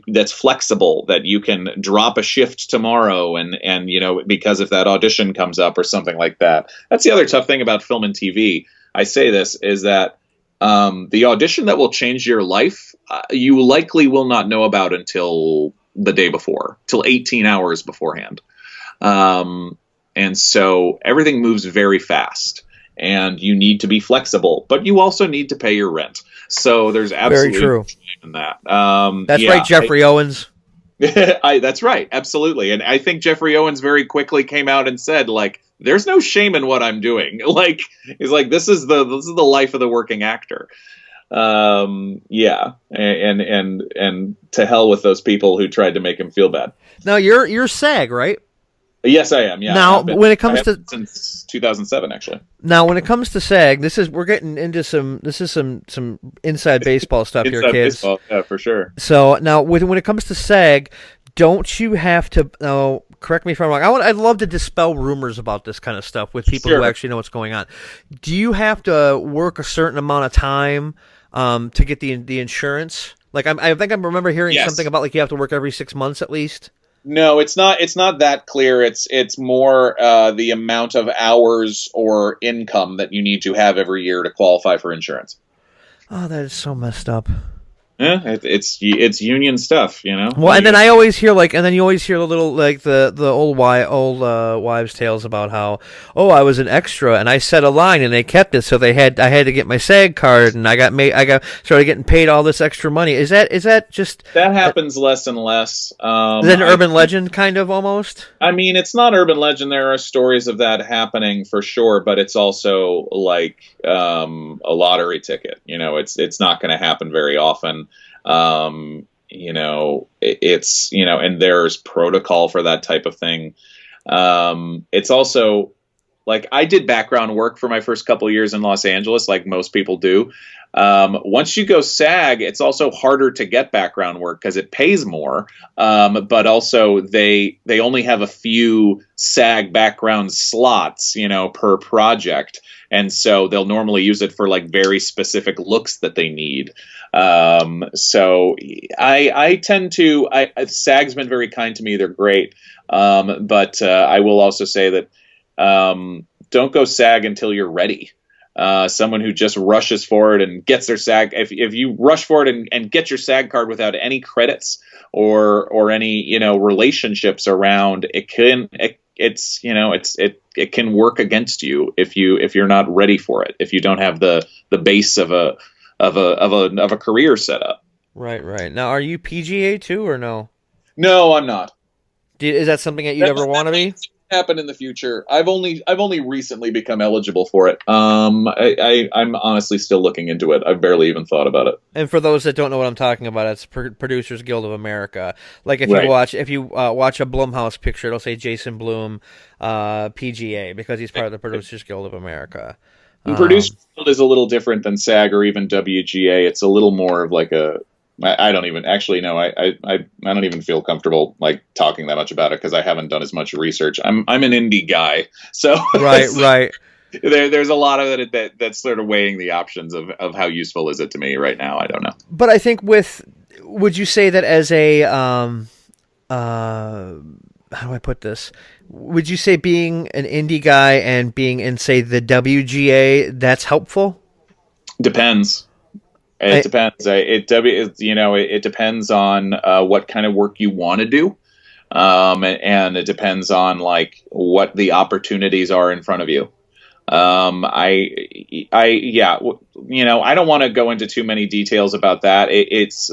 that's flexible, that you can drop a shift tomorrow and because if that audition comes up or something like that. That's the other tough thing about film and TV. I say this is that the audition that will change your life, you likely will not know about until the day before, till 18 hours beforehand. And so everything moves very fast, and you need to be flexible, but you also need to pay your rent. So there's absolutely Very true. in that. That's right, Jeffrey Owens. That's right, absolutely. And I think Jeffrey Owens very quickly came out and said, like, there's no shame in what I'm doing. Like, he's like, this is the life of the working actor. And to hell with those people who tried to make him feel bad. Now you're SAG, right? Yes, I am. Yeah. Now, when it comes to since 2007, actually. Now, when it comes to SAG, we're getting into some inside baseball stuff here, kids. Baseball, yeah, for sure. So now, when it comes to SAG, don't you have to? Oh, correct me if I'm wrong. I'd love to dispel rumors about this kind of stuff with people who actually know what's going on. Do you have to work a certain amount of time to get the insurance? Like, I think I remember hearing something about like you have to work every 6 months at least. No, it's not. It's not that clear. It's more the amount of hours or income that you need to have every year to qualify for insurance. Oh, that is so messed up. Yeah, it's union stuff, you know. Well, and then I always hear and then you always hear the little the old wives' tales about how, oh, I was an extra and I set a line and they kept it, so I had to get my SAG card and I started getting paid all this extra money. Is that just that happens less and less? Is that an urban legend kind of almost? I mean, it's not urban legend. There are stories of that happening for sure, but it's also like a lottery ticket. You know, it's not going to happen very often. It's and there's protocol for that type of thing. It's also like I did background work for my first couple of years in Los Angeles, like most people do. Once you go SAG, it's also harder to get background work because it pays more. But also they only have a few SAG background slots, per project. And so they'll normally use it for like very specific looks that they need. So I tend to, SAG's been very kind to me. They're great. But I will also say that, don't go SAG until you're ready. Someone who just rushes forward and gets their SAG, if you rush forward and get your SAG card without any credits or any, relationships around, it can work against you if you're not ready for it, if you don't have the base of a career set up. Right. Now, are you PGA too or no? No, I'm not. Is that something that you'd ever want to be? Happen in the future. I've only recently become eligible for it. I'm honestly still looking into it. I've barely even thought about it. And for those that don't know what I'm talking about, it's Producers Guild of America. Like if you watch a Blumhouse picture, it'll say Jason Blum, PGA, because he's part of the Producers Guild of America. Producers Guild is a little different than SAG or even WGA. It's a little more of like I don't even actually know. I don't even feel comfortable like talking that much about it because I haven't done as much research. I'm an indie guy, so right. There's a lot of it that's sort of weighing the options of how useful is it to me right now. I don't know. But I think would you say that as a how do I put this? Would you say being an indie guy and being in, say, the WGA, that's helpful? Depends. It depends. It depends on what kind of work you want to do, and it depends on like what the opportunities are in front of you. I don't want to go into too many details about that.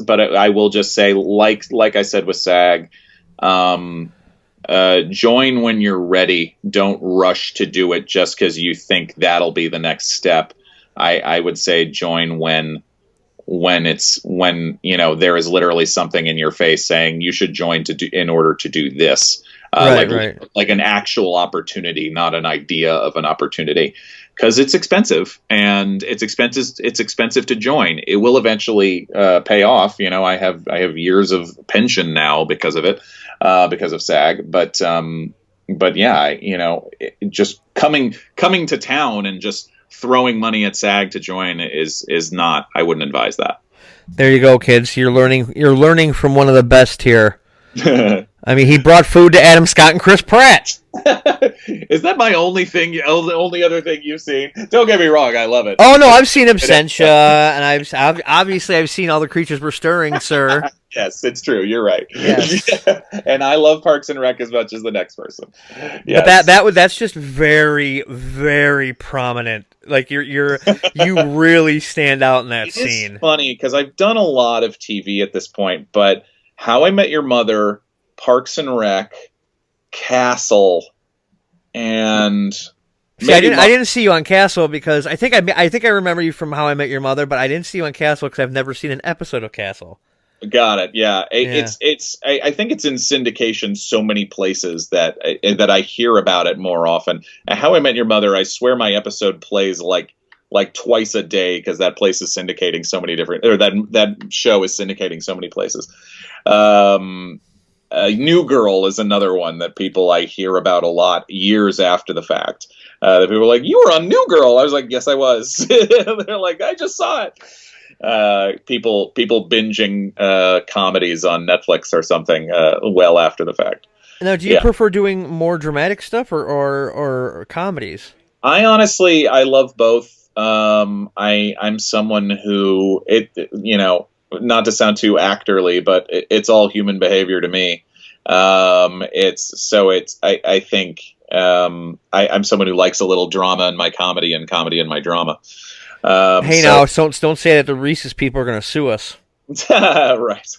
But I will just say, like I said with SAG, join when you're ready. Don't rush to do it just because you think that'll be the next step. I would say join when there is literally something in your face saying you should join in order to do this. Like an actual opportunity, not an idea of an opportunity, because it's expensive and it's expensive to join. It will eventually pay off. I have years of pension now because of it, because of SAG. But yeah, just coming to town and just throwing money at SAG to join is not. I wouldn't advise that. There you go, kids. You're learning from one of the best here. I mean, he brought food to Adam Scott and Chris Pratt. Is that my only thing? The only other thing you've seen? Don't get me wrong, I love it. Oh no, I've seen Absentia, and I've seen All the Creatures Were Stirring, sir. Yes, it's true. You're right. Yes. And I love Parks and Rec as much as the next person. Yes. But that's just very, very prominent. Like you really stand out in that scene. It's funny because I've done a lot of TV at this point, but How I Met Your Mother, Parks and Rec, Castle, and see, I didn't see you on Castle because I think I remember you from How I Met Your Mother, but I didn't see you on Castle because I've never seen an episode of Castle. Got it. Yeah, I think it's in syndication so many places that I hear about it more often. And How I Met Your Mother, I swear my episode plays like twice a day because that place is syndicating so many different, or that show is syndicating so many places. New Girl is another one that I hear about a lot years after the fact. That people are like, "You were on New Girl." I was like, "Yes, I was." They're like, "I just saw it." People binging comedies on Netflix or something well after the fact. Now, do you prefer doing more dramatic stuff or comedies? I love both. I'm someone who not to sound too actorly, but it's all human behavior to me. I think I'm someone who likes a little drama in my comedy and comedy in my drama. Now, don't say that the Reese's people are going to sue us. Right.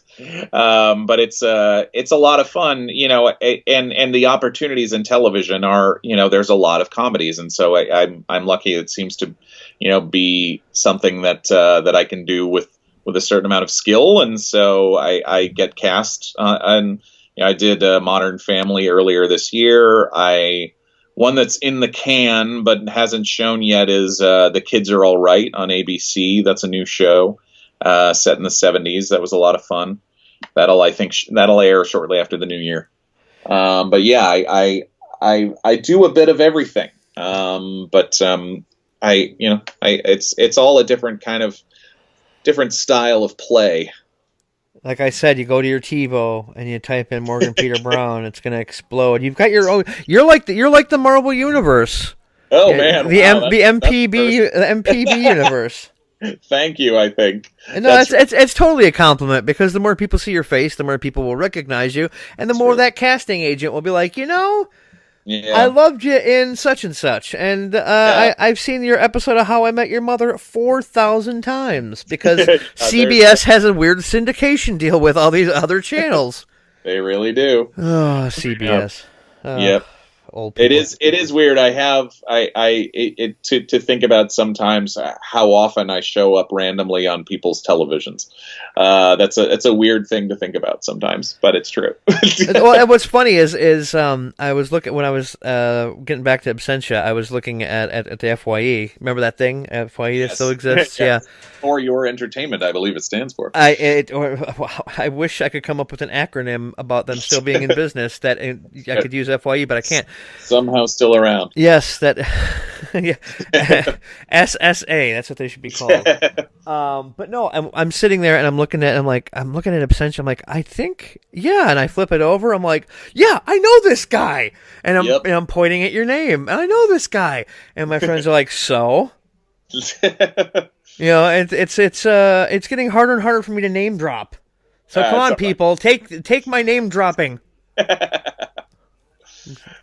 But it's a lot of fun, and the opportunities in television are, there's a lot of comedies. And so I'm lucky. It seems to, be something that I can do with a certain amount of skill. And so I get cast and I did Modern Family earlier this year. One that's in the can but hasn't shown yet is The Kids Are All Right on ABC. That's a new show set in the 70s. That was a lot of fun. That'll air shortly after the new year. But yeah, I do a bit of everything. It's all a different style of play. Like I said, you go to your TiVo and you type in Morgan Peter Brown, it's going to explode. You've got your own. You're like the Marvel Universe. Oh man, the MPB universe. Thank you. I think. No, it's totally a compliment because the more people see your face, the more people will recognize you, and the more that casting agent will be like, I loved you in such and such, and I've seen your episode of How I Met Your Mother 4,000 times because CBS has a weird syndication deal with all these other channels. They really do. Oh, CBS. Yep. Old it is weird. To think about sometimes how often I show up randomly on people's televisions. It's a weird thing to think about sometimes, but it's true. Well, and what's funny is I was looking when I was getting back to Absentia. I was looking at the FYE. Remember that thing? FYE that still exists. Yes. Yeah. For Your Entertainment, I believe it stands for. I wish I could come up with an acronym about them still being in business that I could use FYE, but I can't. Somehow still around. Yes, that SSA. That's what they should be called. But no, I'm sitting there and I'm looking at Absentia. I'm like, I think, and I flip it over. I'm like, yeah, I know this guy, and I'm pointing at your name. I know this guy, and my friends are like, so. It's getting harder and harder for me to name drop. So come on, people, take my name dropping.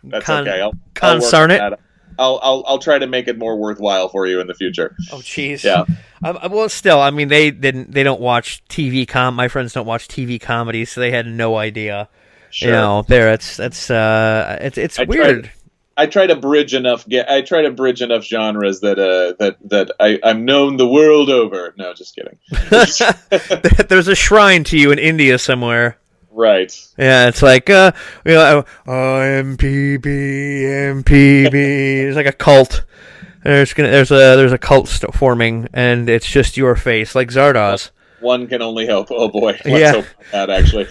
That's okay. Concern it. I'll try to make it more worthwhile for you in the future. Oh, jeez. Yeah. Well, still, I mean, they don't watch TV my friends don't watch TV comedies, so they had no idea. Sure. It's weird. I try to bridge enough genres that I'm known the world over. No, just kidding. There's a shrine to you in India somewhere. Right. Yeah, it's like MPB. It's like a cult. There's a cult forming, and it's just your face, like Zardoz. One can only hope. Oh boy, let's hope that actually.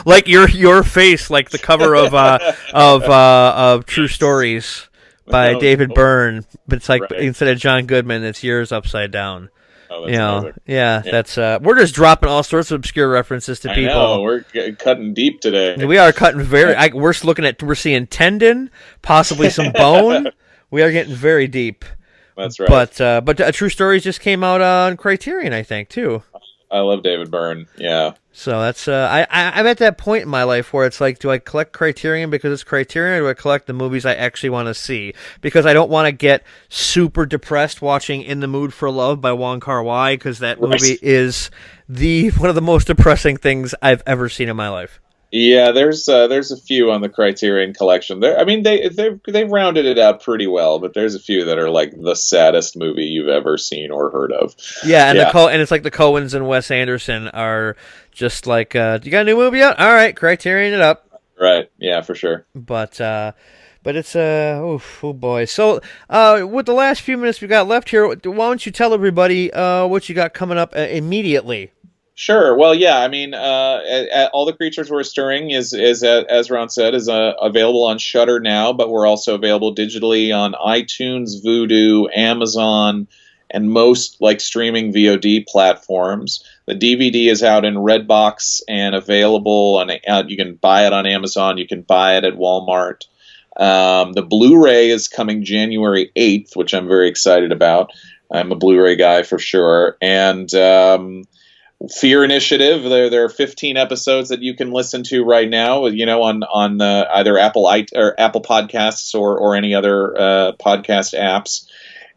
Like your face, like the cover of True Stories by David Byrne, but it's like instead of John Goodman, it's yours upside down. Oh, that's You know, amazing. yeah, that's we're just dropping all sorts of obscure references to I people. know, we're cutting deep today. We are cutting we're seeing tendon, possibly some bone. We are getting very deep. That's right. But True Stories just came out on Criterion, I think, too. I love David Byrne. Yeah. So that's I'm at that point in my life where it's like, do I collect Criterion because it's Criterion, or do I collect the movies I actually want to see? Because I don't want to get super depressed watching In the Mood for Love by Wong Kar-wai, because that movie is one of the most depressing things I've ever seen in my life. Yeah, there's a few on the Criterion collection. They've rounded it out pretty well, but there's a few that are like the saddest movie you've ever seen or heard of. Yeah, and and it's like the Coens and Wes Anderson are just like, you got a new movie out? All right, Criterion it up. Right. Yeah, for sure. But it's oh boy. So with the last few minutes we got left here, why don't you tell everybody what you got coming up immediately? Sure. Well, yeah. I mean, All the Creatures Were Stirring is as Ron said, is available on Shudder now, but we're also available digitally on iTunes, Vudu, Amazon, and most like streaming VOD platforms. The DVD is out in Redbox and available on. You can buy it on Amazon. You can buy it at Walmart. The Blu-ray is coming January 8th, which I'm very excited about. I'm a Blu-ray guy for sure, and Fear Initiative. There are 15 episodes that you can listen to right now, on either Apple Podcasts or any other podcast apps.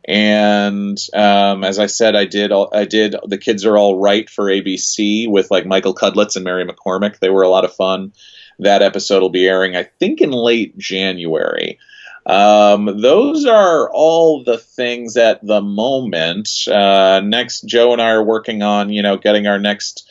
And as I said, I did The Kids Are All Right for ABC with like Michael Cudlitz and Mary McCormick. They were a lot of fun. That episode will be airing, I think, in late January. Those are all the things at the moment. Next, Joe and I are working on, getting our next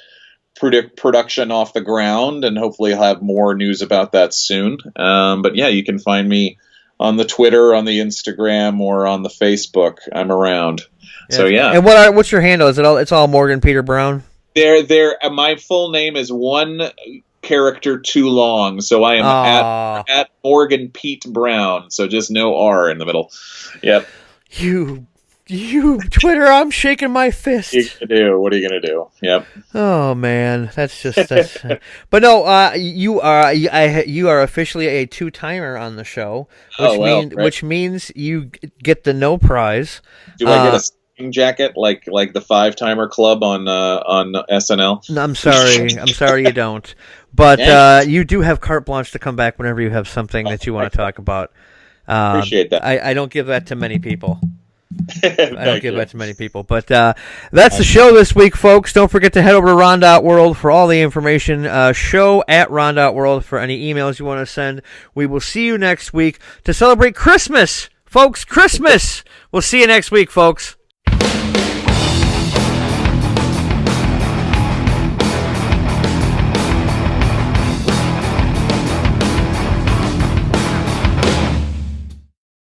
production off the ground, and hopefully I'll have more news about that soon. But yeah, you can find me on the Twitter, on the Instagram, or on the Facebook. I'm around. Yeah. So yeah. And what's your handle? Is it all? It's all Morgan Peter Brown. My full name is one character too long, so I am at Morgan Pete Brown, so just no R in the middle. Yep. You Twitter, I'm shaking my fist. What are you gonna do? Yep. Oh man, that's but no, you are officially a 2-timer on the show, which means you get the no prize. Do I get a jacket like the 5-timer club on SNL? No, I'm sorry you don't. But you do have carte blanche to come back whenever you have something that you want to talk about. Appreciate that. I don't give that to many people. That to many people. But that's the show this week, folks. Don't forget to head over to Ron.World for all the information. Show at Ron.World for any emails you want to send. We will see you next week to celebrate Christmas, folks. Christmas. We'll see you next week, folks.